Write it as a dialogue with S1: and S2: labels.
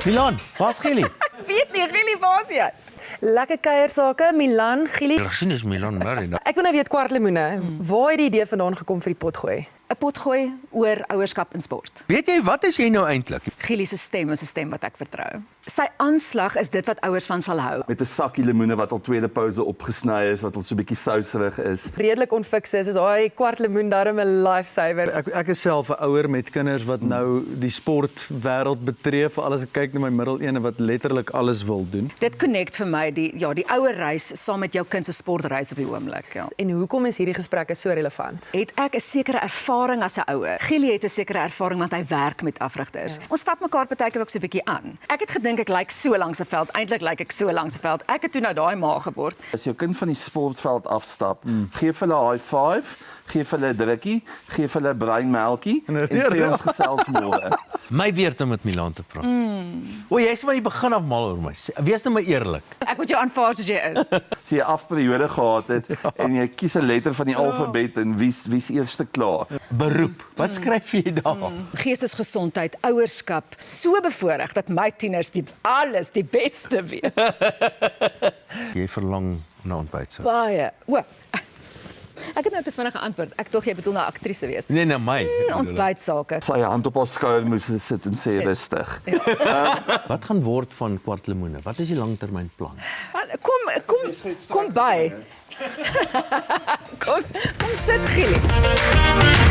S1: Milan, waar's Gilly?
S2: Ek weet nie, Gilly, waar is jy?
S3: Lekker kuiersake, Milan, Gili.
S1: Gesien is Milan Marina.
S3: Ek wil nou weet kwartlemoene. Waar het die idee vandaan gekom vir die potgooi?
S2: 'n Potgooi oor ouerskap in sport.
S1: Weet jy, wat is jy nou eintlik?
S2: Gilly se stem is 'n stem wat ek vertrou. Sy aanslag is dit wat ouers van sal hou.
S4: Met 'n sakkie lemoene wat al tweede pouse opgesny is, wat al so 'n bietjie souserig is.
S3: Redelik onfiks is daai kwartlemoen darm 'n lifesaver.
S5: Ek is self 'n ouer met kinders wat nou die sportwêreld betref, veral as ek kyk na my middelene wat letterlik alles wil doen.
S2: Dit connect vir my die ouer reis saam met jou kind se sportreis op die oomblik, ja.
S3: En hoekom is hierdie gesprekke so relevant?
S2: Het ek 'n sekere ervaring as 'n ouer. Gilly het 'n sekere ervaring want hy werk met afrigters. Ja. Ons vat mekaar partykeer ook so 'n bietjie aan. Ek het gedink ek lyk so langs 'n veld, eintlik lyk ek so langs 'n veld. Ek het toe nou daai ma geword.
S4: As jou kind van die sportveld afstap, gee vir hulle 'n high five, gee vir hulle 'n drukkie, gee vir hulle 'n breinmelkie en sê ons gesels môre.
S1: My beurt om met Milan te praat. O, jy's maar die begin af mal oor my. Wees nou maar eerlik.
S2: Ek moet jou aanvaar soos jy is.
S4: As jy 'n afperiode gehad het en jy kies 'n letter van die alfabet en wie's eerste klaar.
S1: Beroep. Wat skryf jy daar?
S2: Geestesgesondheid, ouerskap, so bevoorreg dat my tieners die beste weet.
S1: Jy verlang na ontbyt.
S2: Baie. O. Ek het nou te vinnig geantwoord. Ek tog jy bedoel na aktrise wees.
S1: Nee, na my.
S2: Ontbytsake.
S4: Sy hand op haar skouer moes sit en sê rustig.
S1: Wat gaan word van kwartlemoene? Wat is die langtermynplan?
S2: Kom by. Kom sit, Gilly.